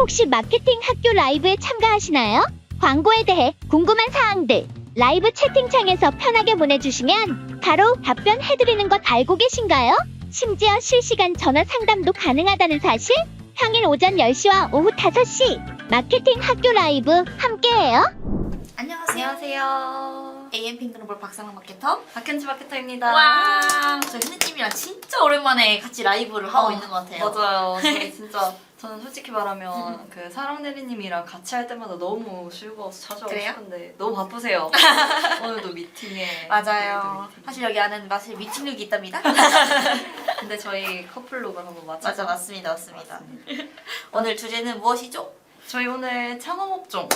혹시 마케팅 학교 라이브에 참가하시나요? 광고에 대해 궁금한 사항들 라이브 채팅창에서 편하게 보내주시면 바로 답변해드리는 것 알고 계신가요? 심지어 실시간 전화 상담도 가능하다는 사실? 평일 오전 10시와 오후 5시 마케팅 학교 라이브 함께해요. 안녕하세요. AM핑 글로벌 박상은 마케터 박현지 마케터입니다. 와, 저희 흔히님이랑 진짜 오랜만에 같이 라이브를 하고 있는 것 같아요. 맞아요. 저는 솔직히 말하면 그 사랑내리님이랑 같이 할 때마다 너무 즐거워서 찾아오고 그래요? 싶은데 너무 바쁘세요. 오늘도 미팅에 맞아요. 사실 여기 안에는 사실 미팅룩이 있답니다. 근데 저희 커플룩을 한번 맞춰서 맞습니다. 오늘 주제는 무엇이죠? 저희 오늘 창업업종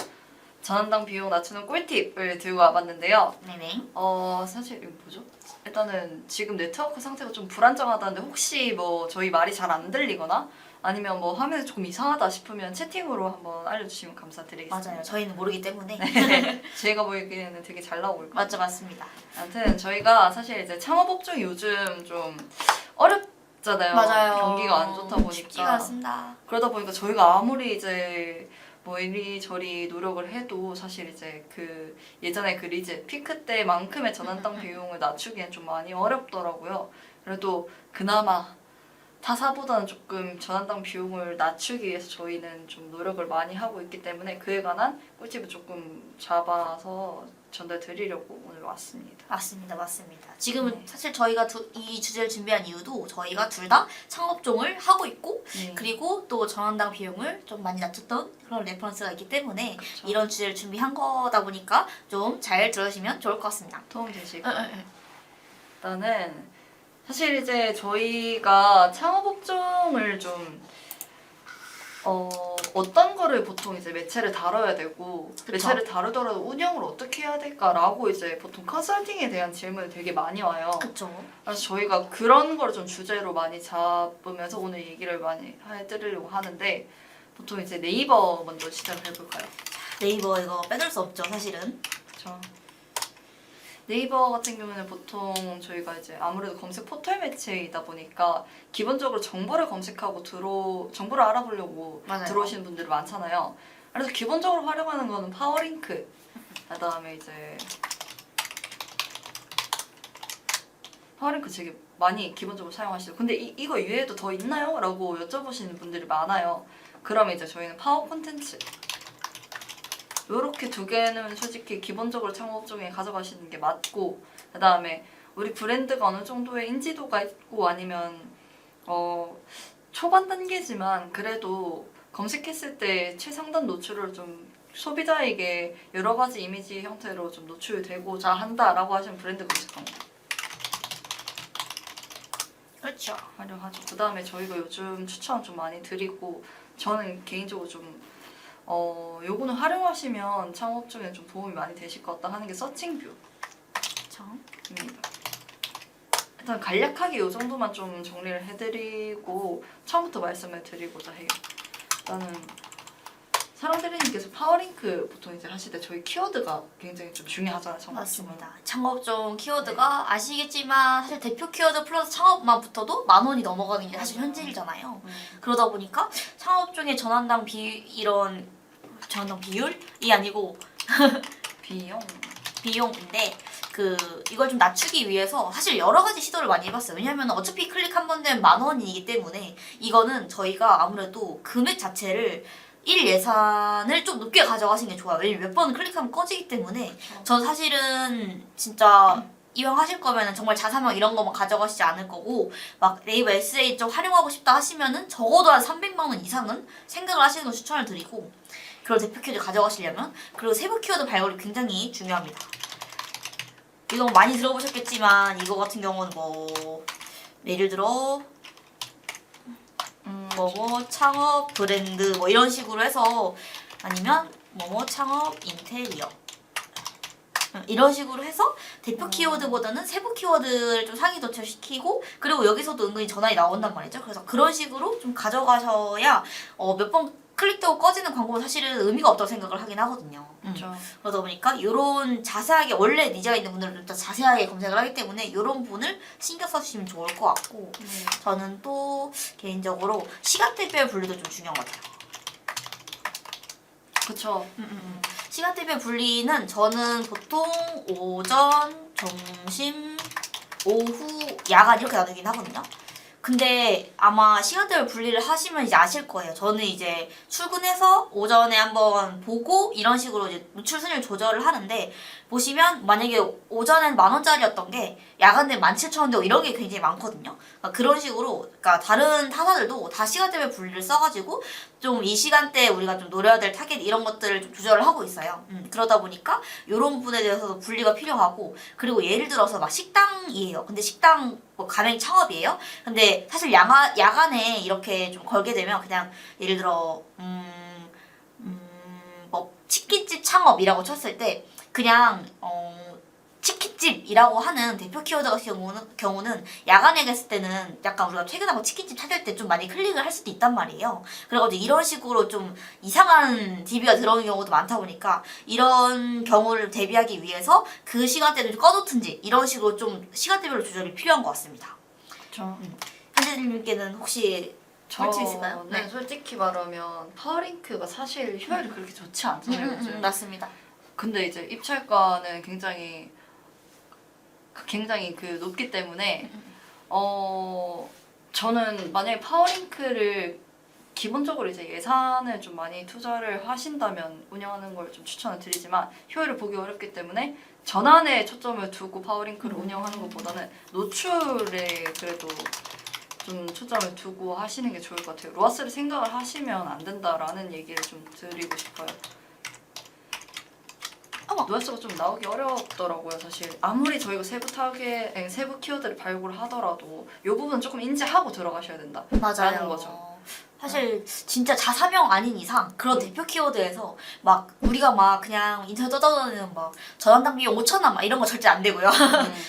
전환당 비용 낮추는 꿀팁을 들고 와봤는데요. 네네. 사실 이거 뭐죠? 일단은 지금 네트워크 상태가 좀 불안정하다는데 혹시 뭐 저희 말이 잘 안 들리거나 아니면 뭐 화면이 조금 이상하다 싶으면 채팅으로 한번 알려주시면 감사드리겠습니다. 맞아요. 저희는 모르기 때문에. 제가 보기에는 되게 잘 나오고 있거든요. 맞습니다. 아무튼 저희가 사실 이제 창업업종이 요즘 좀 어렵잖아요. 맞아요. 경기가 안 좋다 보니까. 쉽지가 않습니다. 그러다 보니까 저희가 아무리 이제 뭐 이리저리 노력을 해도 사실 이제 그 예전에 그 리즈 피크 때만큼의 전환당 비용을 낮추기엔 좀 많이 어렵더라고요. 그래도 그나마 타사보다는 조금 전환당 비용을 낮추기 위해서 저희는 좀 노력을 많이 하고 있기 때문에 그에 관한 꿀팁을 조금 잡아서 전달드리려고 오늘 왔습니다. 맞습니다. 지금은 네. 사실 저희가 이 주제를 준비한 이유도 저희가 둘 다 창업종을 하고 있고 네. 그리고 또 전환당 비용을 좀 많이 낮췄던 그런 레퍼런스가 있기 때문에 그쵸. 이런 주제를 준비한 거다 보니까 좀 잘 들으시면 좋을 것 같습니다. 도움 되시고 일단은 사실 이제 저희가 창업업종을 좀 어떤 거를 보통 이제 매체를 다뤄야 되고 그쵸. 매체를 다루더라도 운영을 어떻게 해야 될까라고 이제 보통 컨설팅에 대한 질문이 되게 많이 와요. 그쵸. 그래서 저희가 그런 걸 좀 주제로 많이 잡으면서 오늘 얘기를 많이 해드리려고 하는데 보통 이제 네이버 먼저 시작을 해볼까요? 네이버 이거 빼놓을 수 없죠 사실은. 그렇죠. 네이버 같은 경우는 보통 저희가 이제 아무래도 검색 포털 매체이다 보니까 기본적으로 정보를 검색하고 정보를 알아보려고 맞아요. 들어오시는 분들이 많잖아요. 그래서 기본적으로 활용하는 거는 파워링크, 그다음에 이제 파워링크 되게 많이 기본적으로 사용하시죠. 근데 이거 이외에도 더 있나요? 라고 여쭤보시는 분들이 많아요. 그러면 이제 저희는 파워 콘텐츠 요렇게 두 개는 솔직히 기본적으로 창업업종에 가져가시는 게 맞고 그 다음에 우리 브랜드가 어느 정도의 인지도가 있고 아니면 초반 단계지만 그래도 검색했을 때 최상단 노출을 좀 소비자에게 여러 가지 이미지 형태로 좀 노출되고자 한다라고 하시면 브랜드 검색하는 거 그렇죠. 활용하죠. 그 다음에 저희가 요즘 추천 좀 많이 드리고 저는 개인적으로 좀 요거는 활용하시면 창업 중에 좀 도움이 많이 되실 것 같다 하는 게 서칭뷰입니다. 일단 간략하게 이 정도만 좀 정리를 해드리고 처음부터 말씀을 드리고자 해요. 일단은 사랑대리님께서 파워링크 보통 이제 하실 때 저희 키워드가 굉장히 좀 중요하잖아요. 창업 맞습니다. 창업종 키워드가 아시겠지만 사실 대표 키워드 플러스 창업만 붙어도 10,000원이 넘어가는 게 사실 현실이잖아요. 그러다 보니까 창업종의 전환당 전환당 비율이 아니고 비용인데 이걸 좀 낮추기 위해서 사실 여러 가지 시도를 많이 해봤어요. 왜냐하면 어차피 클릭 한 번 되면 10,000원이기 때문에 이거는 저희가 아무래도 금액 자체를 1 예산을 좀 높게 가져가시는 게 좋아요. 왜냐면 몇 번 클릭하면 꺼지기 때문에 전 사실은 진짜 이왕 하실 거면은 정말 자사명 이런 거만 가져가시지 않을 거고 막 네이버 SA 좀 활용하고 싶다 하시면은 적어도 한 300만 원 이상은 생각을 하시는 걸 추천을 드리고 그런 대표 키워드 가져가시려면 그리고 세부 키워드 발굴이 굉장히 중요합니다. 이거 많이 들어보셨겠지만 이거 같은 경우는 뭐 예를 들어 뭐뭐 창업 브랜드 뭐 이런 식으로 해서 아니면 뭐뭐 창업 인테리어 이런 식으로 해서 대표 키워드보다는 세부 키워드를 좀 상위 도출시키고 그리고 여기서도 은근히 전환이 나온단 말이죠. 그래서 그런 식으로 좀 가져가셔야 몇 번 클릭되고 꺼지는 광고는 사실은 의미가 없다고 생각을 하긴 하거든요. 그렇죠. 그러다 보니까 이런 자세하게 원래 니즈가 있는 분들은 일단 자세하게 검색을 하기 때문에 이런 부분을 신경 써주시면 좋을 것 같고 저는 또 개인적으로 시간대별 분류도 좀 중요한 것 같아요. 그쵸. 시간대별 분리는 저는 보통 오전, 점심, 오후, 야간 이렇게 나누긴 하거든요. 근데 아마 시간대별 분리를 하시면 이제 아실 거예요. 저는 이제 출근해서 오전에 한번 보고 이런 식으로 이제 노출 순위를 조절을 하는데, 보시면 만약에 오전엔 10,000원짜리였던 게 야간에 17,000원 되고 이런 게 굉장히 많거든요. 그러니까 그런 식으로, 그러니까 다른 타사들도 다 시간대별 분리를 써가지고 좀 이 시간대에 우리가 좀 노려야 될 타겟 이런 것들을 좀 조절을 하고 있어요. 그러다 보니까 이런 부분에 대해서도 분리가 필요하고, 그리고 예를 들어서 막 식당이에요. 근데 식당 뭐 가맹 창업이에요. 근데 사실 야간에 이렇게 좀 걸게 되면 그냥 예를 들어 뭐 치킨집 창업이라고 쳤을 때 그냥 치킨집이라고 하는 대표 키워드 같은 경우는 야간에 갔을 때는 약간 우리가 퇴근하고 치킨집 찾을 때 좀 많이 클릭을 할 수도 있단 말이에요. 그래가지고 이런 식으로 좀 이상한 DB가 들어오는 경우도 많다 보니까 이런 경우를 대비하기 위해서 그 시간대를 좀 꺼놓든지 이런 식으로 좀 시간대별로 조절이 필요한 것 같습니다. 그쵸. 현재님께는 혹시 할수 있을까요? 네, 솔직히 말하면 파워링크가 사실 효율이 그렇게 좋지 않잖아요. 요즘. 맞습니다. 근데 이제 입찰가는 굉장히 그 높기 때문에 저는 만약에 파워링크를 기본적으로 이제 예산을 좀 많이 투자를 하신다면 운영하는 걸 좀 추천을 드리지만 효율을 보기 어렵기 때문에 전환에 초점을 두고 파워링크를 운영하는 것보다는 노출에 그래도 좀 초점을 두고 하시는 게 좋을 것 같아요. 로아스를 생각을 하시면 안 된다라는 얘기를 좀 드리고 싶어요. 로아스가 좀 나오기 어렵더라고요, 사실. 아무리 저희가 세부 키워드를 발굴을 하더라도 이 부분 조금 인지하고 들어가셔야 된다. 라는 거죠. 사실 진짜 자사명 아닌 이상 그런 대표 키워드에서 막 우리가 막 그냥 인터넷 떠다니는 막 전환당 비용 5,000원 막 이런 거 절대 안 되고요.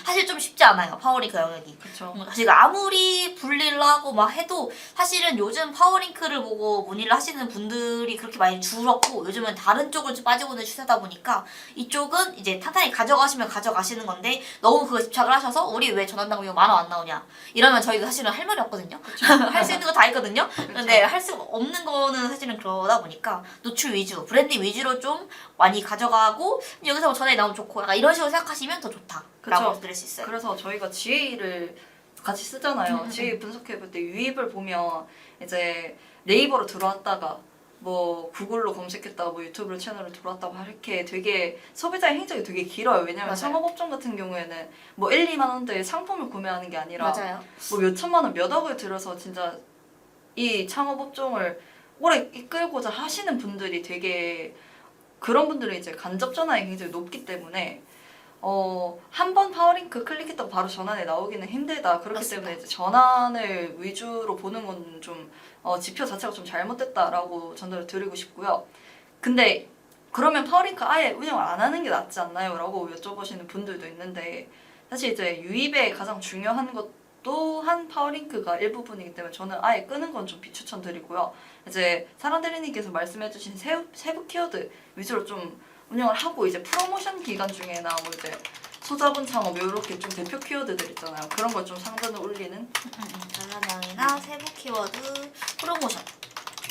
사실 좀 쉽지 않아요, 파워링크 영역이. 그렇죠. 사실 아무리 분리를 하고 막 해도 사실은 요즘 파워링크를 보고 문의를 하시는 분들이 그렇게 많이 줄었고, 요즘은 다른 쪽으로 좀 빠지고 있는 추세다 보니까 이쪽은 이제 탄탄히 가져가시면 가져가시는 건데, 너무 그거 집착을 하셔서 우리 왜 전환당 비용 10,000원 안 나오냐 이러면 저희가 사실은 할 말이 없거든요. 할 수 있는 거 다 있거든요. 근데 할 수 없는 거는 사실은 그러다 보니까 노출 위주, 브랜딩 위주로 좀 많이 가져가고, 여기서 뭐 전에 나오면 좋고 약간 이런 식으로 생각하시면 더 좋다라고 드릴 수 있어요. 그래서 저희가 GA를 같이 쓰잖아요. GA 분석해볼 때 유입을 보면 이제 네이버로 들어왔다가 뭐 구글로 검색했다가 뭐 유튜브로 채널을 들어왔다고 이렇게 되게 소비자의 행적이 되게 길어요. 왜냐면 창업업종 같은 경우에는 뭐 1, 2만 원대의 상품을 구매하는 게 아니라 맞아요. 뭐 몇 천만 원, 몇 억을 들여서 진짜 이 창업업종을 오래 이끌고자 하시는 분들이 되게, 그런 분들은 이제 간접 전환이 굉장히 높기 때문에 한 번 파워링크 클릭했다고 바로 전환에 나오기는 힘들다. 그렇기 맞습니다. 때문에 이제 전환을 위주로 보는 건 좀 지표 자체가 좀 잘못됐다라고 전달을 드리고 싶고요. 근데 그러면 파워링크 아예 운영을 안 하는 게 낫지 않나요? 라고 여쭤보시는 분들도 있는데, 사실 이제 유입에 가장 중요한 것 또한 파워링크가 일부분이기 때문에 저는 아예 끄는 건 좀 비추천드리고요. 이제 사랑대리님께서 말씀해주신 세부 키워드 위주로 좀 운영을 하고, 이제 프로모션 기간 중에나 뭐 이제 소자본 창업 이렇게 좀 대표 키워드들 있잖아요. 그런 걸 좀 상단에 올리는 전환량이나 세부 키워드, 프로모션.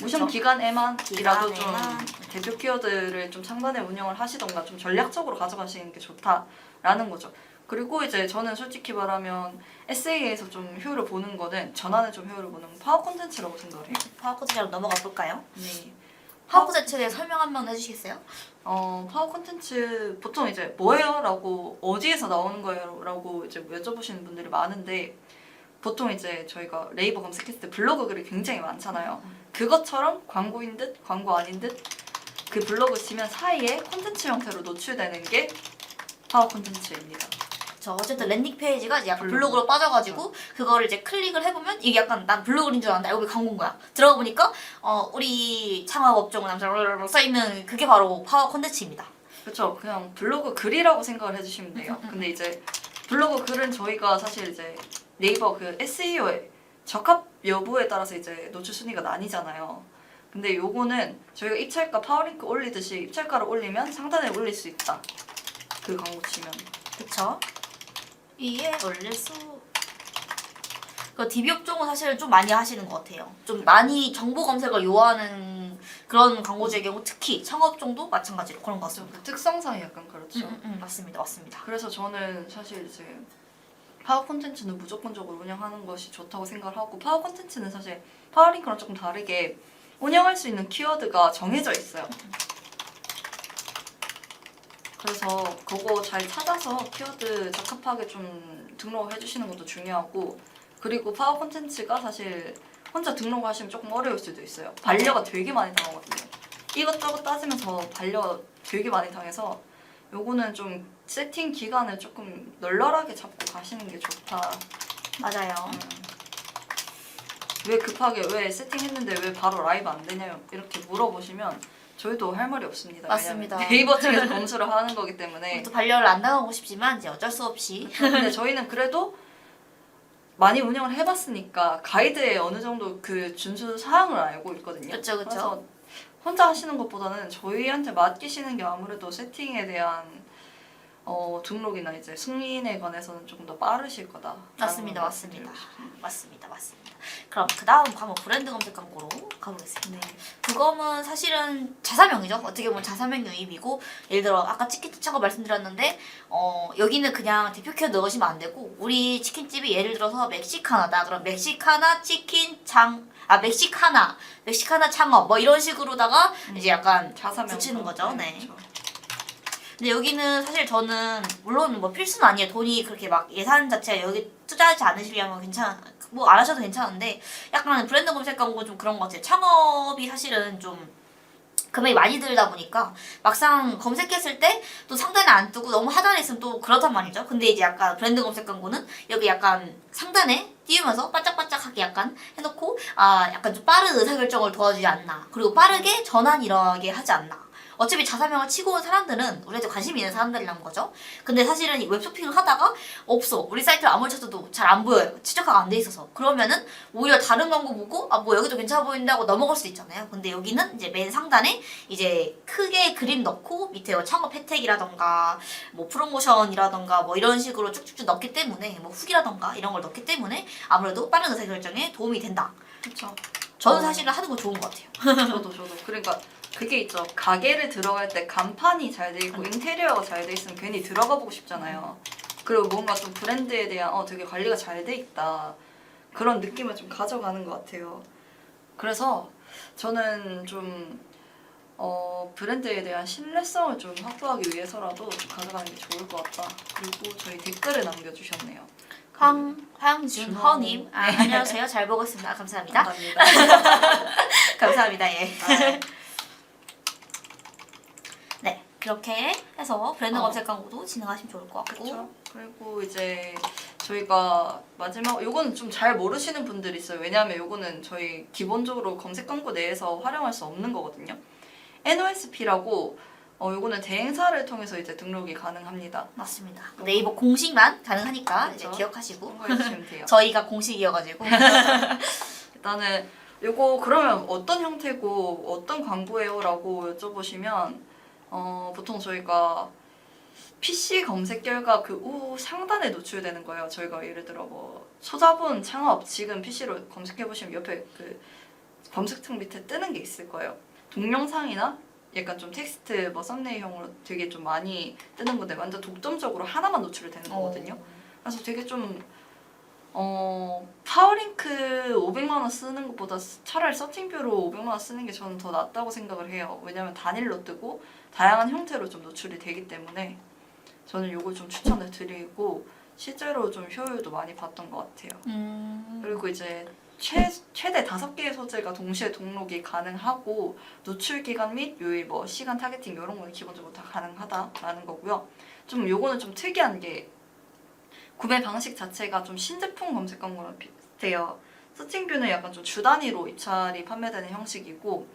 모션 기간에만이라도 좀 기간에만. 대표 키워드를 좀 상단에 운영을 하시던가 좀 전략적으로 가져가시는 게 좋다라는 거죠. 그리고 이제 저는 솔직히 말하면 SA에서 좀 효율을 보는 거는, 전환에 좀 효율을 보는 건 파워 콘텐츠라고 생각을 해요. 파워 콘텐츠로 넘어가 볼까요? 네. 파워 콘텐츠에 대해 설명 한번 해주시겠어요? 파워 콘텐츠 보통 이제 뭐예요? 라고, 어디에서 나오는 거예요? 라고 이제 여쭤보시는 분들이 많은데, 보통 이제 저희가 네이버 검색했을 때 블로그 글이 굉장히 많잖아요. 그것처럼 광고인 듯 광고 아닌 듯 그 블로그 치면 사이에 콘텐츠 형태로 노출되는 게 파워 콘텐츠입니다. 어쨌든 랜딩 페이지가 이제 약간 블로그. 블로그로 빠져가지고 그거를 이제 클릭을 해보면 이게 약간 난 블로그인 줄 알았는데 알고 보니 광고인 거야. 들어가 보니까 우리 창업 업종은 남자 써 있는 그게 바로 파워 콘텐츠입니다. 그렇죠. 그냥 블로그 글이라고 생각을 해주시면 돼요. 근데 이제 블로그 글은 저희가 사실 이제 네이버 그 SEO의 적합 여부에 따라서 이제 노출 순위가 나뉘잖아요. 근데 요거는 저희가 입찰가 파워링크 올리듯이 입찰가를 올리면 상단에 올릴 수 있다. 그 광고 치면. 그쵸? 위에 올릴 수. 그 DB 업종은 사실 좀 많이 하시는 것 같아요. 좀 많이 정보 검색을 요하는 그런 광고주의 경우 특히 창업종도 마찬가지로 그런 것 같습니다. 그 특성상이 약간 그렇죠. 맞습니다. 맞습니다. 그래서 저는 사실 이제 파워 콘텐츠는 무조건적으로 운영하는 것이 좋다고 생각을 하고, 파워 콘텐츠는 사실 파워링크랑 조금 다르게 운영할 수 있는 키워드가 정해져 있어요. 그래서 그거 잘 찾아서 키워드 적합하게 좀 등록을 해주시는 것도 중요하고, 그리고 파워 콘텐츠가 사실 혼자 등록하시면 조금 어려울 수도 있어요. 반려가 되게 많이 당하거든요. 이것저것 따지면서 반려 되게 많이 당해서 요거는 좀 세팅 기간을 조금 널널하게 잡고 가시는 게 좋다. 맞아요. 왜 급하게 왜 세팅했는데 왜 바로 라이브 안 되냐요? 이렇게 물어보시면 저희도 할 말이 없습니다. 맞습니다. 왜냐면 네이버 측에서 검수를 하는 거기 때문에. 또 반려를 안 당하고 싶지만 이제 어쩔 수 없이 근데 저희는 그래도 많이 운영을 해봤으니까 가이드에 어느 정도 그 준수 사항을 알고 있거든요. 그쵸. 그래서 혼자 하시는 것보다는 저희한테 맡기시는 게 아무래도 세팅에 대한 등록이나 이제 승인에 관해서는 조금 더 빠르실 거다. 맞습니다. 그럼 그 다음 한번 브랜드 검색 광고로 가보겠습니다. 그거는 사실은 자사명이죠. 어떻게 보면 자사명 유입이고, 예를 들어 아까 치킨 창업 말씀드렸는데 여기는 그냥 대표 키워드 넣으시면 안 되고, 우리 치킨집이 예를 들어서 멕시카나다. 그럼 멕시카나 치킨 멕시카나 창업 뭐 이런 식으로다가 이제 약간 자사명 붙이는 거죠. 네. 그렇죠. 근데 여기는 사실 저는 물론 뭐 필수는 아니에요. 돈이 그렇게 막 예산 자체가 여기 투자하지 않으시려면 뭐 안 하셔도 괜찮은데, 약간 브랜드 검색 광고 좀 그런 것 같아요. 창업이 사실은 좀 금액이 많이 들다 보니까 막상 검색했을 때 또 상단에 안 뜨고 너무 하단에 있으면 또 그렇단 말이죠. 근데 이제 약간 브랜드 검색 광고는 여기 약간 상단에 띄우면서 반짝반짝하게 약간 해놓고 약간 좀 빠른 의사결정을 도와주지 않나, 그리고 빠르게 전환 일어나게 하지 않나. 어차피 자사명을 치고 온 사람들은 우리한테 관심이 있는 사람들이란 거죠. 근데 사실은 이 웹쇼핑을 하다가 없어. 우리 사이트를 아무리 찾아도 잘 안 보여요. 최적화가 안 돼 있어서. 그러면은 오히려 다른 광고 보고 뭐 여기도 괜찮아 보인다고 넘어갈 수 있잖아요. 근데 여기는 이제 맨 상단에 이제 크게 그림 넣고 밑에 뭐 창업 혜택이라던가 뭐 프로모션이라던가 뭐 이런 식으로 쭉쭉쭉 넣기 때문에, 뭐 후기라던가 이런 걸 넣기 때문에 아무래도 빠른 의사결정에 도움이 된다. 그렇죠. 저는 사실은 하는 거 좋은 것 같아요. 저도. 그러니까 그게 있죠. 가게를 들어갈 때 간판이 잘 돼 있고 인테리어가 잘 돼 있으면 괜히 들어가 보고 싶잖아요. 그리고 뭔가 좀 브랜드에 대한 되게 관리가 잘 돼 있다, 그런 느낌을 좀 가져가는 것 같아요. 그래서 저는 좀 브랜드에 대한 신뢰성을 좀 확보하기 위해서라도 좀 가져가는 게 좋을 것 같다. 그리고 저희 댓글을 남겨주셨네요. 황준허님, 안녕하세요. 잘 보고 있습니다. 감사합니다. 감사합니다. 감사합니다. 예. 아, 네, 그렇게 해서 브랜드 검색 광고도 진행하시면 좋을 것 같고. 그렇죠. 그리고 이제 저희가 마지막 요거는 좀 잘 모르시는 분들이 있어요. 왜냐하면 요거는 저희 기본적으로 검색 광고 내에서 활용할 수 없는 거거든요. NOSP라고 요거는 대행사를 통해서 이제 등록이 가능합니다. 맞습니다. 네이버 공식만 가능하니까 그렇죠. 이제 기억하시고. 참고해주시면 돼요. 저희가 공식이어가지고. 일단은 요거 그러면 어떤 형태고 어떤 광고예요? 라고 여쭤보시면 보통 저희가 PC 검색 결과 그 상단에 노출되는 거예요. 저희가 예를 들어 뭐 소자본 창업 지금 PC로 검색해보시면 옆에 그 검색창 밑에 뜨는 게 있을 거예요. 동영상이나 약간 좀 텍스트 뭐 썸네일형으로 되게 좀 많이 뜨는 건데 완전 독점적으로 하나만 노출이 되는 거거든요. 그래서 되게 좀 파워링크 500만 원 쓰는 것보다 차라리 서팅뷰로 500만 원 쓰는 게 저는 더 낫다고 생각을 해요. 왜냐면 단일로 뜨고 다양한 형태로 좀 노출이 되기 때문에 저는 이걸 좀 추천을 드리고 실제로 좀 효율도 많이 봤던 것 같아요. 그리고 이제 최대 5개의 소재가 동시에 등록이 가능하고 노출 기간 및 요일 뭐 시간 타겟팅 이런 건 기본적으로 다 가능하다라는 거고요. 좀 요거는 좀 특이한 게 구매 방식 자체가 좀 신제품 검색 광고랑 비슷해요. 서칭뷰는 약간 좀 주 단위로 입찰이 판매되는 형식이고,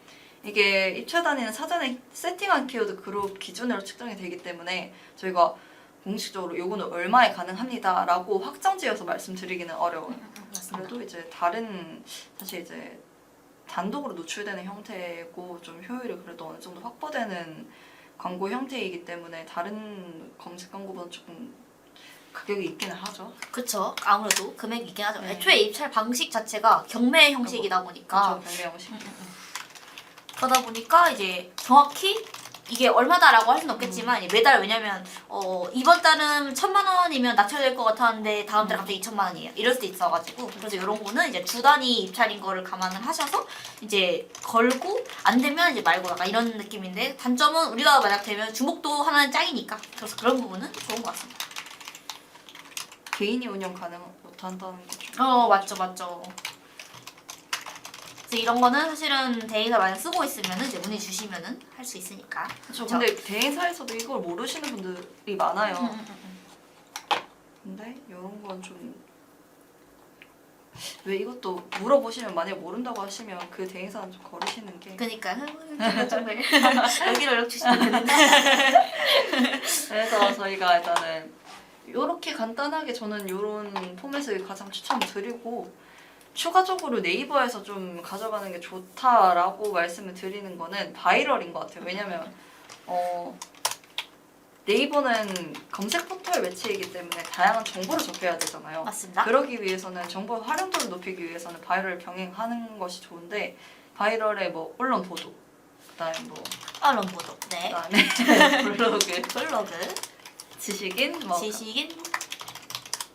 이게 입찰 단위는 사전에 세팅한 키워드 그룹 기준으로 측정이 되기 때문에 저희가 공식적으로 요거는 얼마에 가능합니다 라고 확정지어서 말씀드리기는 어려워요. 그래도 이제 사실 이제 단독으로 노출되는 형태고 좀 효율이 그래도 어느 정도 확보되는 광고 형태이기 때문에 다른 검색 광고보다 조금 가격이 있기는 하죠. 그쵸. 아무래도 금액이 있긴 하죠. 네. 애초에 입찰 방식 자체가 경매 형식이다 보니까. 그렇죠. 경매 형식. 그러다 보니까 이제 정확히 이게 얼마다라고 할 수는 없겠지만 매달 왜냐면 이번 달은 1,000만 원이면 낮춰야 될 것 같았는데 다음 달 갑자기 2,000만 원이에요. 이럴 수도 있어가지고 그래서 이런 거는 이제 주 단위 입찰인 거를 감안을 하셔서 이제 걸고 안 되면 이제 말고 약간 이런 느낌인데 단점은 우리가 만약 되면 주목도 하나는 짱이니까 그래서 그런 부분은 좋은 것 같습니다. 개인이 운영 가능 못한다는 게 맞죠. 그래서 이런 거는 사실은 대행사 많이 쓰고 있으면은 이제 문의 주시면은 할 수 있으니까. 그렇죠. 근데 대행사에서도 이걸 모르시는 분들이 많아요. 근데 이런 건 좀 왜 이것도 물어보시면 만약 모른다고 하시면 그 대행사는 좀 거르시는 게. 그니까 정말 여기로 연락 주시면 되는데. 그래서 저희가 일단은 이렇게 간단하게 저는 이런 포맷을 가장 추천드리고 추가적으로 네이버에서 좀 가져가는 게 좋다라고 말씀을 드리는 거는 바이럴인 것 같아요. 왜냐면 네이버는 검색 포털 매체이기 때문에 다양한 정보를 접해야 되잖아요. 맞습니다. 그러기 위해서는 정보 활용도를 높이기 위해서는 바이럴을 병행하는 것이 좋은데 바이럴의 뭐 언론 보도, 그다음에 뭐 언론 보도. 네. 그다음에 블로그. 지식인, 뭐 지식인.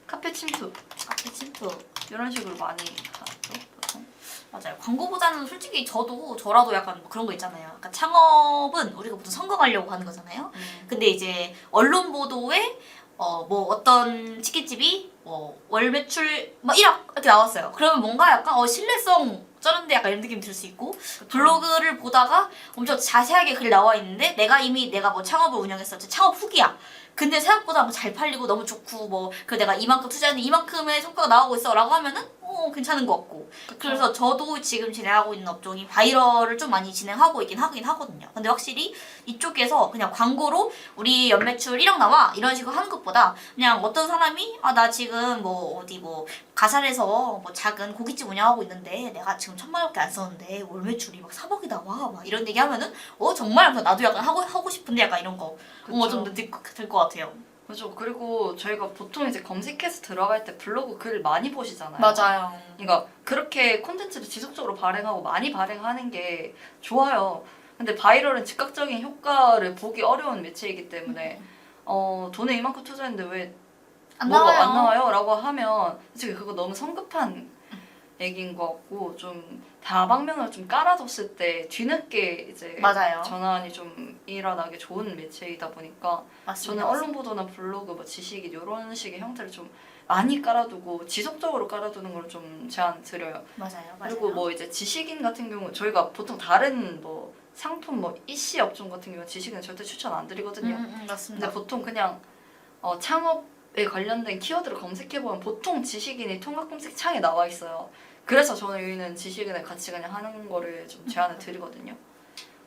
카페 침투 카페 침투. 이런 식으로 많이 가죠. 보통. 맞아요. 광고보다는 솔직히 저라도 약간 뭐 그런 거 있잖아요. 약간 창업은 우리가 보통 성공하려고 하는 거잖아요. 근데 이제 언론 보도에 뭐 어떤 치킨집이 월 매출 막 1억 이렇게 나왔어요. 그러면 뭔가 약간 신뢰성 쩌는데 약간 이런 느낌이 들 수 있고 블로그를 보다가 엄청 자세하게 글 나와 있는데 내가 뭐 창업을 운영했었지 창업 후기야. 근데 생각보다 뭐 잘 팔리고 너무 좋고 뭐 그 내가 이만큼 투자했는데 이만큼의 성과가 나오고 있어라고 하면은 괜찮은 것 같고. 그래서 저도 지금 진행하고 있는 업종이 바이럴을 좀 많이 진행하고 있긴 하거든요. 근데 확실히 이쪽에서 그냥 광고로 우리 연매출 1억 나와 이런 식으로 하는 것보다 그냥 어떤 사람이 나 지금 뭐 어디 뭐 가산에서 뭐 작은 고깃집 운영하고 있는데 내가 지금 1,000만 원밖에 안 썼는데 월 매출이 막 3억이 나와 막 이런 얘기 하면은 정말 나도 약간 하고 싶은데 약간 이런 거 좀 들 것 같아요. 그렇죠. 그리고 저희가 보통 이제 검색해서 들어갈 때 블로그 글 많이 보시잖아요. 맞아요. 그러니까 그렇게 콘텐츠를 지속적으로 발행하고 많이 발행하는 게 좋아요. 근데 바이럴은 즉각적인 효과를 보기 어려운 매체이기 때문에 돈에 이만큼 투자했는데 왜 안 뭐가 나와요. 안 나와요? 라고 하면 솔직히 그거 너무 성급한 얘기인 것 같고 좀 다방면으로 좀 깔아뒀을 때 뒤늦게 이제 맞아요. 전환이 좀 일어나기 좋은 매체이다 보니까 맞습니다. 저는 언론 보도나 블로그, 뭐 지식인 이런 식의 형태를 좀 많이 깔아두고 지속적으로 깔아두는 걸 좀 제안 드려요. 맞아요. 그리고 뭐 이제 지식인 같은 경우 저희가 보통 다른 뭐 상품 뭐 EC 업종 같은 경우 지식은 절대 추천 안 드리거든요. 맞습니다. 근데 보통 그냥 창업에 관련된 키워드를 검색해보면 보통 지식인이 통합 검색 창에 나와 있어요. 그래서 저희는 지식인을 같이 그냥 하는 거를 좀 제안을 드리거든요.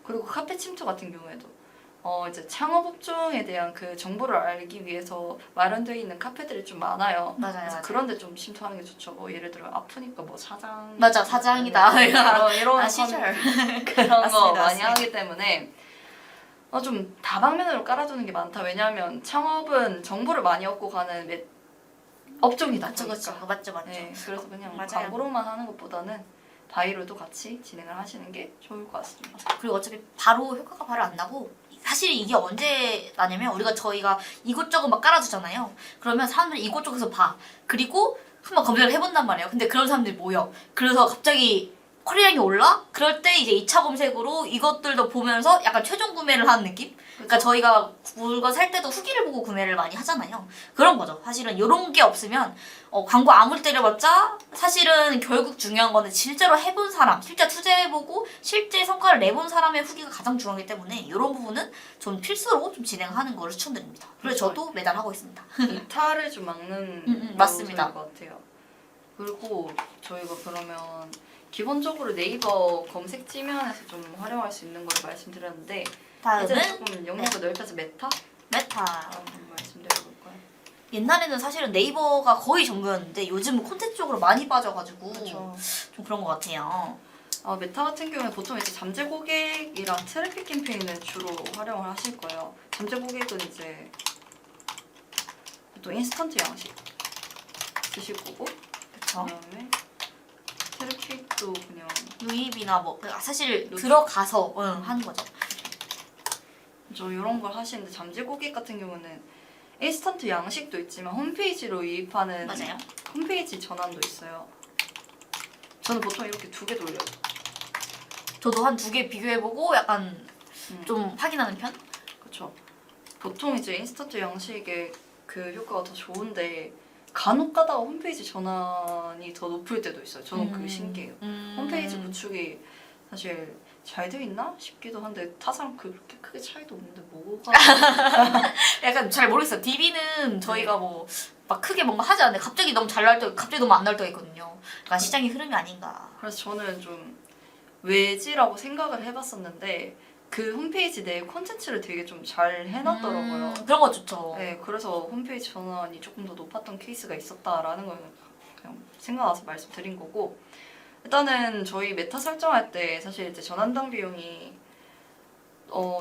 그리고 카페 침투 같은 경우에도 이제 창업 업종에 대한 그 정보를 알기 위해서 마련되어 있는 카페들이 좀 많아요. 그래서 그런데 좀 침투하는 게 좋죠. 뭐 예를 들어 아프니까 뭐 사장. 맞아, 사장이다. 이런 시절. 그런 거 맞습니다, 많이 맞습니다. 하기 때문에 좀 다방면으로 깔아두는 게 많다. 왜냐하면 창업은 정보를 많이 얻고 가는 업종이다. 맞죠. 맞죠. 네, 그래서 그냥 맞아요. 광고로만 하는 것보다는 바이로도 같이 진행을 하시는 게 좋을 것 같습니다. 그리고 어차피 효과가 바로 안 나고 사실 이게 언제 나냐면 저희가 이곳저곳 막 깔아주잖아요. 그러면 사람들이 이곳저곳에서 봐. 그리고 한번 검색을 해본단 말이에요. 근데 그런 사람들이 모여. 그래서 갑자기 커리어량이 올라? 그럴 때 이제 2차 검색으로 이것들도 보면서 약간 최종 구매를 하는 느낌? 그러니까 저희가 물건 살 때도 후기를 보고 구매를 많이 하잖아요. 그런 거죠. 사실은 이런 게 없으면 광고 아무리 때려봤자 사실은 결국 중요한 거는 실제로 해본 사람, 실제 투자해보고 실제 성과를 내본 사람의 후기가 가장 중요하기 때문에 이런 부분은 좀 필수로 좀 진행하는 거를 추천드립니다. 그래서 그렇죠. 저도 매달 하고 있습니다. 이탈을 좀 막는 맞습니다. 것 같아요. 그리고 저희가 그러면 기본적으로 네이버 검색 지면에서 좀 활용할 수 있는 걸 말씀드렸는데 이제 다음은 조금 영역을 넓혀서 메타 메타. 한번 말씀드려볼까요? 옛날에는 사실은 네이버가 거의 전부였는데 요즘은 콘텐츠 쪽으로 많이 빠져가지고 그렇죠. 좀 그런 것 같아요. 메타 같은 경우에 보통 이제 잠재 고객이랑 트래픽 캠페인을 주로 활용을 하실 거예요. 잠재 고객은 이제 보통 인스턴트 양식 쓰실 거고 그렇죠. 그다음에 트래픽도 그냥 유입이나 뭐 사실 노출. 들어가서 하는 거죠. 저 이런 걸 하시는데 잠재고객 같은 경우는 인스턴트 양식도 있지만 홈페이지로 유입하는 맞아요. 홈페이지 전환도 있어요. 저는 보통 이렇게 2개 돌려요. 저도 한 2개 비교해보고 약간 음. 좀 확인하는 편? 그렇죠. 보통 이제 인스턴트 양식의 그 효과가 더 좋은데 간혹 가다가 홈페이지 전환이 더 높을 때도 있어요. 저는 그게 신기해요. 홈페이지 구축이 사실 잘 돼 있나 싶기도 한데 타사랑 그렇게 크게 차이도 없는데 뭐가 약간 잘 모르겠어요. DB는 저희가 뭐 막 크게 뭔가 하지 않는데 갑자기 너무 잘 나올 때 갑자기 너무 안 나올 때가 있거든요. 그러니까 시장의 흐름이 아닌가. 그래서 저는 좀 왜지라고 생각을 해봤었는데 그 홈페이지 내에 콘텐츠를 되게 좀 잘 해놨더라고요. 그런 거 좋죠. 네, 그래서 홈페이지 전환이 조금 더 높았던 케이스가 있었다라는 걸 그냥 생각나서 말씀드린 거고 일단은 저희 메타 설정할 때 사실 이제 전환당 비용이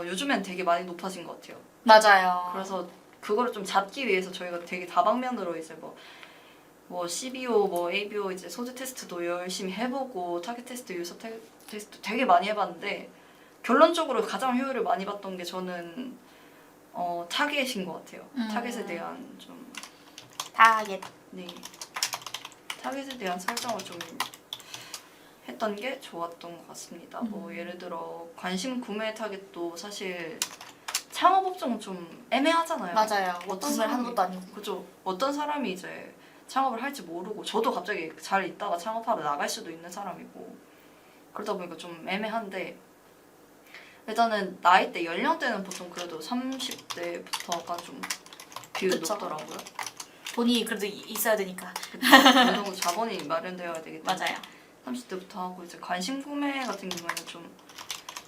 요즘엔 되게 많이 높아진 것 같아요. 맞아요. 그래서 그거를 좀 잡기 위해서 저희가 되게 다방면으로 이제 뭐 CBO, 뭐 ABO 이제 소드 테스트도 열심히 해보고 타겟 테스트, 유저 테스트 되게 많이 해봤는데 결론적으로 가장 효율을 많이 봤던 게 저는 타겟인 것 같아요. 타겟에 대한 좀 타겟. 네. 타겟에 대한 설정을 좀 했던 게 좋았던 것 같습니다. 뭐 예를 들어 관심 구매 타겟도 사실 창업 업종은 좀 애매하잖아요. 맞아요. 뭐 어떤 구매를 하는 사람이- 것도 아니고. 그죠. 어떤 사람이 이제 창업을 할지 모르고 저도 갑자기 잘 있다가 창업하러 나갈 수도 있는 사람이고 그러다 보니까 좀 애매한데 일단은 나이대 연령대는 보통 그래도 30대부터가 좀 비율이 그쵸. 높더라고요. 돈이 그래도 있어야 되니까. 어느 정도 자본이 마련되어야 되기 때문에 맞아요. 30대부터 하고 이제 관심 구매 같은 경우에는 좀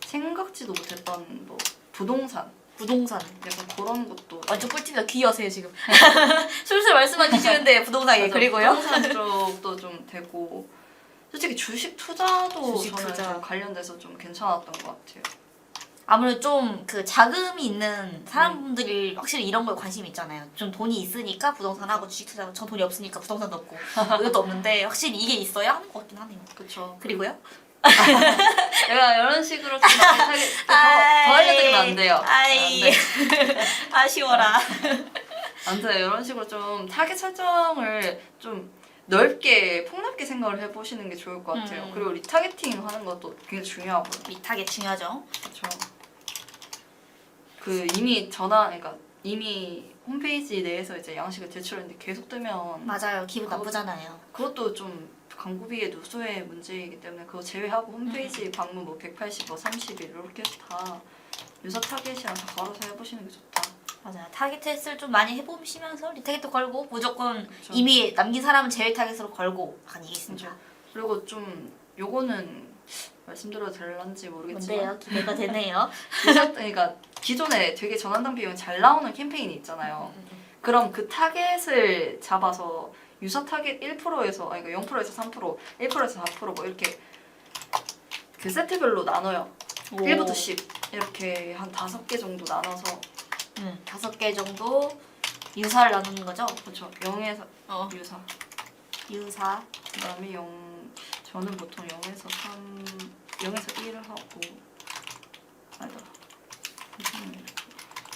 생각지도 못했던 뭐 부동산 부동산. 약간 그런 것도 완전 꿀팁이다. 귀여세요 지금. 술술 말씀해 주시는데 부동산이 맞아, 그리고요. 부동산 쪽도 좀 되고 솔직히 주식 투자도 주식 저는 투자. 좀 관련돼서 좀 괜찮았던 것 같아요. 아무래도 좀 그 자금이 있는 사람들이 확실히 이런 거에 관심이 있잖아요. 좀 돈이 있으니까 부동산하고 주식 투자하고 전 돈이 없으니까 부동산도 없고 이것도 없는데 확실히 이게 있어야 하는 것 같긴 하네요. 그렇죠. 그리고요? 내가 이런 식으로 좀 더 알려드리면 안 돼요. 아이. 안 돼. 아쉬워라. 안 돼요. 이런 식으로 좀 타겟 설정을 좀 넓게 폭넓게 생각을 해보시는 게 좋을 것 같아요. 그리고 리타겟팅 하는 것도 굉장히 중요하고요. 미타겟 중요하죠. 그렇죠. 그 이미 그러니까 이미 홈페이지 내에서 이제 양식을 제출했는데 계속 뜨면 맞아요. 기분 그거- 나쁘잖아요. 그것도 좀 광고비의 누수의 문제이기 때문에 그거 제외하고 홈페이지 방문 뭐 180, 뭐 30일 이렇게 해서 다 유사 타겟이랑 다 걸어서 해보시는 게 좋다. 맞아요. 타겟 테스트를 좀 많이 해보시면서 리타겟도 걸고 무조건 그쵸. 이미 남긴 사람은 제외 타겟으로 걸고 약간 이게 있습니다. 그죠. 그리고 좀 요거는 말씀드려도 될런지 모르겠지만 뭔데요? 기대가 되네요. 그러니까 기존에 되게 전환당 비용이 잘 나오는 캠페인이 있잖아요. 그럼 그 타겟을 잡아서 유사 타겟 1%에서 아니 그러니까 0%에서 3%, 1%에서 4%뭐 이렇게 그 세트별로 나눠요. 1부터 10 이렇게 한 5개 정도 나눠서 5개 정도 유사를 나누는 거죠. 그렇죠. 0에서 유사. 유사. 그다음에 저는 보통 0에서 3, 0에서 1을 하고 아니다.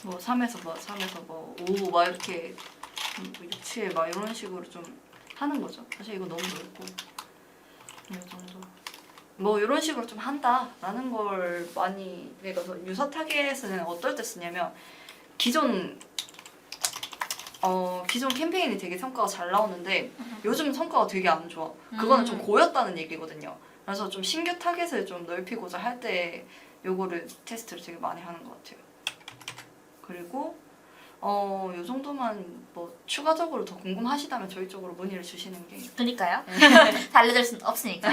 뭐 3에서 뭐 3에서 뭐 5 막 이렇게 6, 7 막 이런 식으로 좀 하는 거죠. 사실 이거 너무 넓고 이 정도. 뭐 이런 식으로 좀 한다라는 걸 많이 그래서 유사 타겟은 어떨 때 쓰냐면 기존 캠페인이 되게 성과가 잘 나오는데 요즘 성과가 되게 안 좋아. 그거는 좀 고였다는 얘기거든요. 그래서 좀 신규 타겟을 좀 넓히고자 할 때 요거를 테스트를 되게 많이 하는 것 같아요. 그리고 요 정도만 뭐 추가적으로 더 궁금하시다면 저희 쪽으로 문의를 주시는 게 그니까요. 다 알려줄 순 없으니까.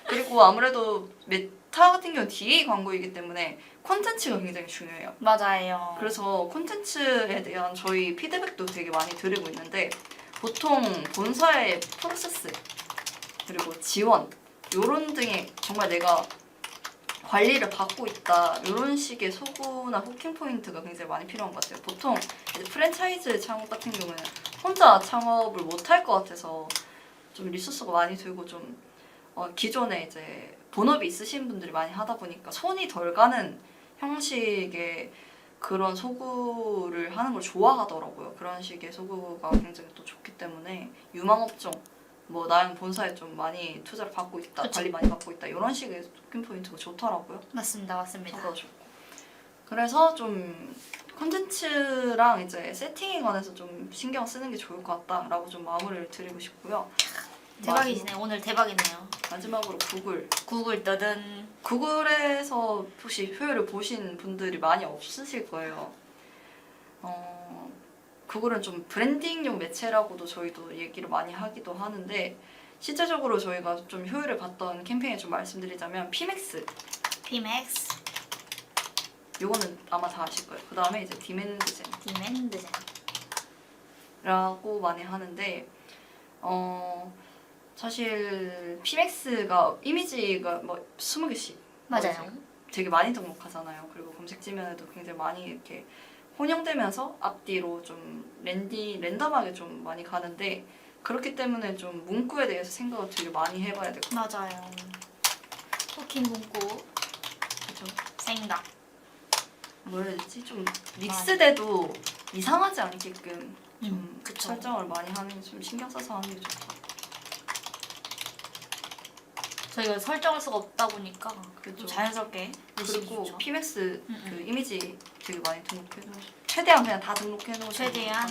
그리고 아무래도 메타 같은 경우는 DA 광고이기 때문에 콘텐츠가 굉장히 중요해요. 맞아요. 그래서 콘텐츠에 대한 저희 피드백도 되게 많이 드리고 있는데 보통 본사의 프로세스 그리고 지원 요런 등의 정말 내가 관리를 받고 있다 이런 식의 소구나 후킹 포인트가 굉장히 많이 필요한 것 같아요. 보통 이제 프랜차이즈 창업 같은 경우는 혼자 창업을 못 할 것 같아서 좀 리소스가 많이 들고 좀 기존에 이제 본업이 있으신 분들이 많이 하다 보니까 손이 덜 가는 형식의 그런 소구를 하는 걸 좋아하더라고요. 그런 식의 소구가 굉장히 또 좋기 때문에 유망업종, 뭐 나는 본사에 좀 많이 투자를 받고 있다, 그쵸. 관리 많이 받고 있다 이런 식의 토킹 포인트가 좋더라고요. 맞습니다, 맞습니다. 저도 좋고. 그래서 좀 콘텐츠랑 이제 세팅에 관해서 좀 신경 쓰는 게 좋을 것 같다라고 좀 마무리를 드리고 싶고요. 대박이시네. 오늘 대박이네요. 마지막으로 구글. 구글 떠든 구글에서 혹시 효율을 보신 분들이 많이 없으실 거예요. 구글은 좀 브랜딩용 매체라고도 저희도 얘기를 많이 하기도 하는데 실제적으로 저희가 좀 효율을 봤던 캠페인을 좀 말씀드리자면 피맥스. 피맥스, 요거는 아마 다 아실 거예요. 그 다음에 이제 디맨드젠. 디맨드젠. 라고 많이 하는데 사실 피맥스가 이미지가 뭐 20개씩 맞아요. 되게 많이 등록하잖아요. 그리고 검색 지면에도 굉장히 많이 이렇게 혼용되면서 앞뒤로 좀 랜덤하게 좀 많이 가는데 그렇기 때문에 좀 문구에 대해서 생각을 되게 많이 해봐야 될 것 같아요. 맞아요. 토킹 문구 그죠? 생각. 뭐라 해야 되지? 좀 믹스돼도 이상하지 않게끔 좀 그쵸. 설정을 많이 하는 좀 신경 써서 하는 게 좋다. 저희가 설정할 수가 없다 보니까 그죠. 좀 자연스럽게 열심히 그리고 좋죠. 피맥스 음, 그 이미지 되게 많이 등록해 놓으 최대한 그냥 다 등록해 놓으시면 최대한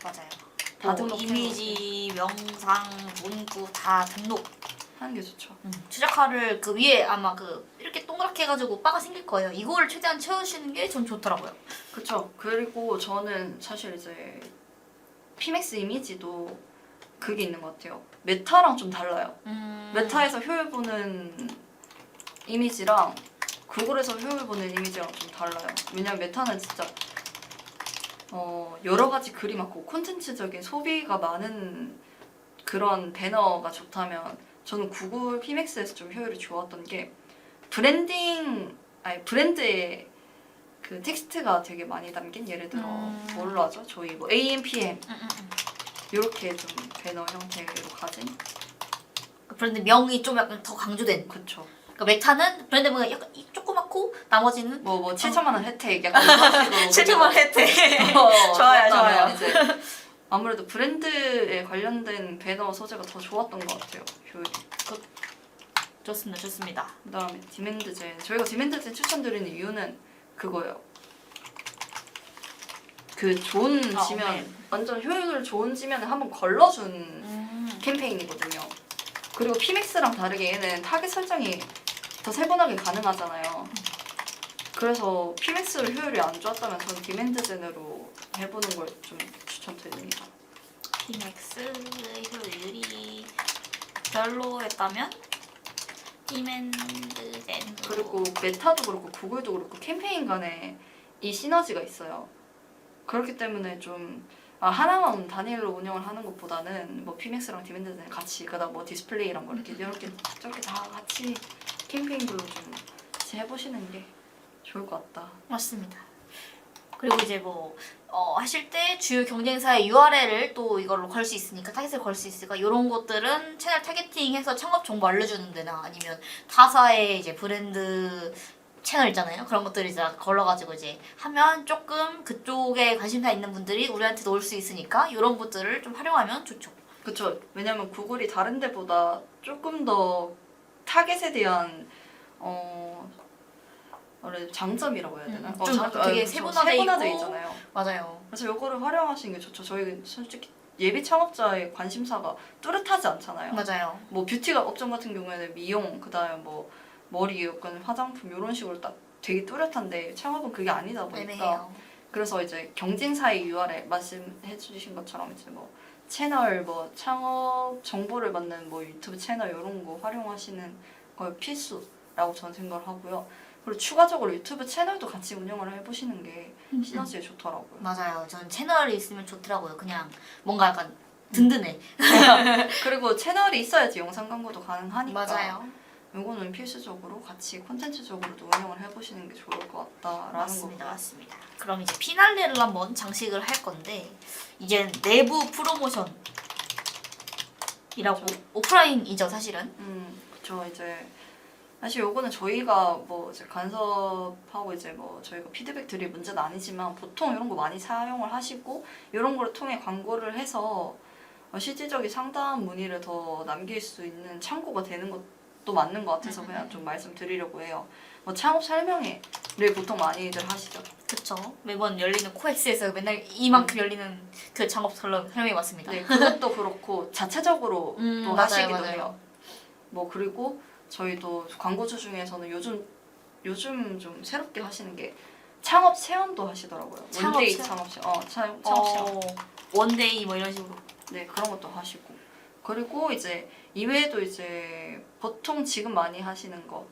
맞아요. 다 뭐 등록해 이미지, 명상, 문구 다 등록. 하는 게 좋죠. 최적화를 그 위에 아마 그 이렇게 동그랗게 해가지고 바가 생길 거예요. 이거를 최대한 채우시는 게 전 좋더라고요. 그쵸. 그리고 저는 사실 이제 피맥스 이미지도 그게 있는 것 같아요. 메타랑 좀 달라요. 메타에서 효율 보는 이미지랑 구글에서 효율 보는 이미지랑 좀 달라요. 왜냐면 메타는 진짜 여러 가지 글이 많고 콘텐츠적인 소비가 많은 그런 배너가 좋다면 저는 구글 피맥스에서 좀 효율이 좋았던 게 브랜드의 그 텍스트가 되게 많이 담긴 예를 들어 뭘로 하죠? 저희 뭐 AMPM 이렇게 좀 배너 형태로 가진 그 브랜드 명이 좀 약간 더 강조된. 그쵸. 그러니까 메타는 브랜드 명이 약간 조그맣고 나머지는 뭐 7천만 원 혜택 약간 이런 식으로 7천만 혜택. 좋아요, 그렇다면 좋아요. 이제 아무래도 브랜드에 관련된 배너 소재가 더 좋았던 것 같아요. 효율이. 좋습니다, 좋습니다. 그다음에 디맨드젠. 저희가 디맨드젠 추천드리는 이유는 그거예요. 그 좋은 지면 네. 완전 효율 좋은 지면에 한번 걸러준 캠페인이거든요. 그리고 피맥스랑 다르게 얘는 타겟 설정이 더 세분하게 가능하잖아요. 그래서 피맥스로 효율이 안 좋았다면 저는 디맨드젠으로 해보는 걸 좀 추천드립니다. 피맥스 효율이 별로였다면 디맨드젠. 그리고 메타도 그렇고 구글도 그렇고 캠페인 간에 이 시너지가 있어요. 그렇기 때문에 좀 하나만 단일로 운영을 하는 것보다는 뭐 피맥스랑 디맨드젠 같이 그다음 뭐 디스플레이랑 뭐 이렇게 저렇게 다 같이 캠페인별로 좀 같이 해보시는 게 좋을 것 같다. 맞습니다. 그리고 이제 뭐 하실 때 주요 경쟁사의 URL을 또 이걸로 걸 수 있으니까 타겟을 걸 수 있으니까 이런 것들은 채널 타겟팅해서 창업 정보 알려주는 데나 아니면 타사의 이제 브랜드 채널 있잖아요. 그런 것들 이제 걸러가지고 이제 하면 조금 그쪽에 관심사 있는 분들이 우리한테도 올 수 있으니까 이런 것들을 좀 활용하면 좋죠. 그쵸. 왜냐면 구글이 다른 데보다 조금 더 타겟에 대한 장점이라고 해야 되나? 좀 되게 세분화돼 있고. 있잖아요. 맞아요. 그래서 요거를 활용하시는 게 좋죠. 저희 솔직히 예비 창업자의 관심사가 뚜렷하지 않잖아요. 맞아요. 뭐 뷰티가 업종 같은 경우에는 미용, 그다음에 뭐 머리, 약간 화장품 이런 식으로 딱 되게 뚜렷한데 창업은 그게 아니다 보니까 애매해요. 그래서 이제 경쟁사의 URL 말씀해 주신 것처럼 이제 뭐 채널 뭐 창업 정보를 받는 뭐 유튜브 채널 이런 거 활용하시는 걸 필수라고 저는 생각을 하고요. 그리고 추가적으로 유튜브 채널도 같이 운영을 해보시는 게 시너지에 좋더라고요. 맞아요. 전 채널이 있으면 좋더라고요. 그냥 뭔가 약간 든든해. 그리고 채널이 있어야지 영상 광고도 가능하니까 맞아요. 이거는 필수적으로 같이 콘텐츠적으로도 운영을 해보시는 게 좋을 것 같다라는 맞습니다, 거고. 맞습니다. 그럼 이제 피날레를 한번 장식을 할 건데 이제 내부 프로모션이라고 그렇죠. 오프라인이죠, 사실은. 그쵸. 이제 사실 요거는 저희가 뭐 이제 간섭하고 이제 뭐 저희가 피드백 드릴 문제는 아니지만 보통 이런 거 많이 사용을 하시고 이런 거를 통해 광고를 해서 실질적인 상담 문의를 더 남길 수 있는 창구가 되는 것도 맞는 것 같아서 그냥 좀 말씀드리려고 해요. 뭐 창업 설명회를 보통 많이들 하시죠. 그쵸. 매번 열리는 코엑스에서 맨날 이만큼 열리는 그 창업 설명이 맞습니다. 네, 그것도 그렇고 자체적으로 또 맞아요, 하시기도 맞아요. 해요. 뭐 그리고 저희도 광고주 중에서는 요즘 좀 새롭게 하시는 게 창업 체험도 하시더라고요. 창업 원데이 체험? 창업 체험. 창업 체험. 원데이 뭐 이런 식으로. 네, 그런 것도 하시고. 그리고 이제 이외에도 이제 보통 지금 많이 하시는 거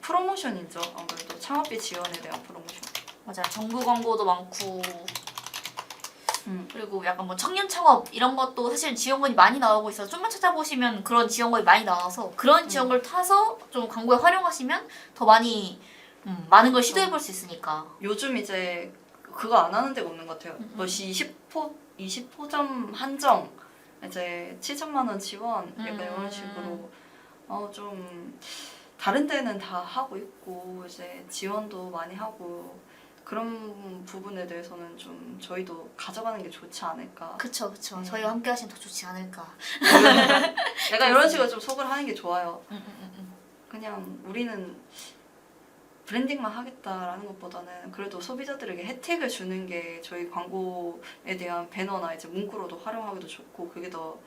프로모션이죠. 아무래도 창업비 지원에 대한 프로모션. 맞아요. 정부 광고도 많고 그리고 약간 뭐 청년 창업 이런 것도 사실 지원금이 많이 나오고 있어서 좀만 찾아보시면 그런 지원금이 많이 나와서 그런 지원금을 타서 좀 광고에 활용하시면 더 많이 많은 걸 시도해볼 수 있으니까. 요즘 이제 그거 안 하는 데가 없는 것 같아요. 뭐 20호점 한정 이제 7천만 원 지원 약간 이런 식으로 좀 다른 데는 다 하고 있고 이제 지원도 많이 하고 그런 부분에 대해서는 좀 저희도 가져가는 게 좋지 않을까. 그쵸. 저희와 함께 하시면 더 좋지 않을까. 약간 이런 식으로 좀 속을 하는 게 좋아요. 그냥 우리는 브랜딩만 하겠다라는 것보다는 그래도 소비자들에게 혜택을 주는 게 저희 광고에 대한 배너나 이제 문구로도 활용하기도 좋고 그게 더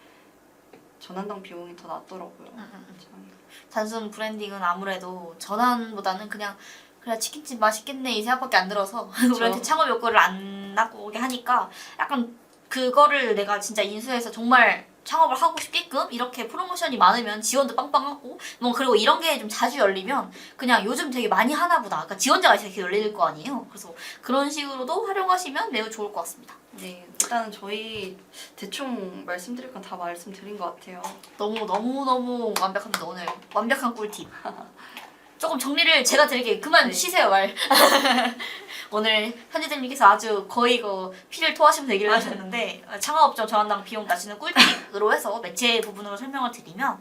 전환당 비용이 더 낫더라고요. 단순 브랜딩은 아무래도 전환보다는 그냥 치킨집 맛있겠네 이 생각밖에 안 들어서 우리한테 창업 욕구를 안 나오게 하니까 약간 그거를 내가 진짜 인수해서 정말 창업을 하고 싶게끔 이렇게 프로모션이 많으면 지원도 빵빵하고 뭐 그리고 이런 게 좀 자주 열리면 그냥 요즘 되게 많이 하나 보다. 그러니까 지원자가 이렇게 열릴 거 아니에요. 그래서 그런 식으로도 활용하시면 매우 좋을 것 같습니다. 네, 일단은 저희 대충 말씀드릴 건 다 말씀드린 것 같아요. 너무 완벽합니다. 오늘 완벽한 꿀팁. 조금 정리를 제가 드릴게요. 그만 쉬세요 말. 오늘 현지대님께서 아주 거의 피를 토하시면서 얘기를 하셨는데 창업업종 전환당 비용 낮추는 꿀팁으로 해서 매체 부분으로 설명을 드리면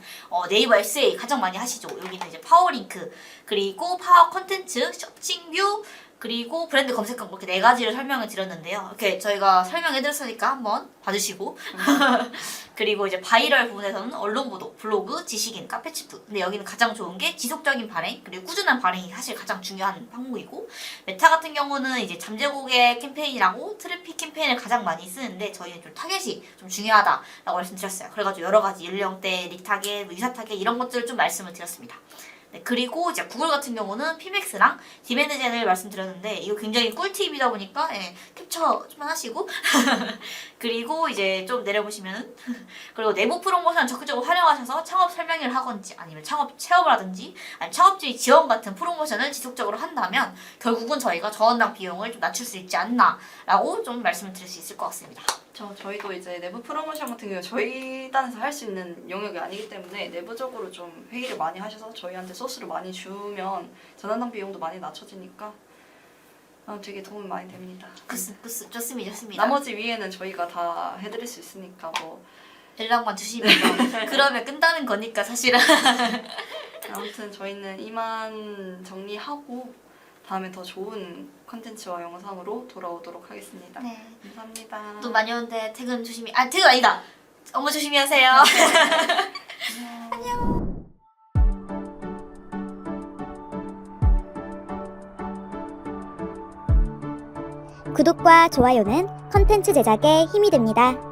네이버 SA 가장 많이 하시죠. 여기는 이제 파워링크 그리고 파워 콘텐츠, 쇼핑뷰 그리고 브랜드 검색한 이렇게 4가지를 설명을 드렸는데요. 이렇게 저희가 설명해드렸으니까 한번 봐주시고 그리고 이제 바이럴 부분에서는 언론보도, 블로그, 지식인, 카페치프 근데 여기는 가장 좋은 게 지속적인 발행 그리고 꾸준한 발행이 사실 가장 중요한 항목이고 메타 같은 경우는 이제 잠재고객 캠페인이라고 트래픽 캠페인을 가장 많이 쓰는데 저희는 좀 타겟이 좀 중요하다라고 말씀드렸어요. 그래가지고 여러 가지 연령대, 릭타겟, 유사 타겟 이런 것들을 좀 말씀을 드렸습니다. 네, 그리고 이제 구글 같은 경우는 피맥스랑 디맨드젠을 말씀드렸는데 이거 굉장히 꿀팁이다 보니까 캡처 좀만 하시고 그리고 이제 좀 내려보시면은 그리고 내부 프로모션 적극적으로 활용하셔서 창업 설명회를 하건지 아니면 창업 체험을 하든지 아니면 창업주의 지원 같은 프로모션을 지속적으로 한다면 결국은 저희가 전원당 비용을 좀 낮출 수 있지 않나라고 좀 말씀을 드릴 수 있을 것 같습니다. 저희도 이제 내부 프로모션 같은 경우 저희 단에서 할 수 있는 영역이 아니기 때문에 내부적으로 좀 회의를 많이 하셔서 저희한테 소스를 많이 주면 전환당 비용도 많이 낮춰지니까 되게 도움이 많이 됩니다. 좋습니다. 나머지 위에는 저희가 다 해드릴 수 있으니까 뭐 연락만 주시면 그러면 끝나는 거니까 사실은. 아무튼 저희는 이만 정리하고 다음에 더 좋은 컨텐츠와 영상으로 돌아오도록 하겠습니다. 네. 감사합니다. 또 많이 오는데 퇴근 조심히 퇴근 아니다. 업무 조심히 하세요. 안녕. 구독과 좋아요는 컨텐츠 제작에 힘이 됩니다.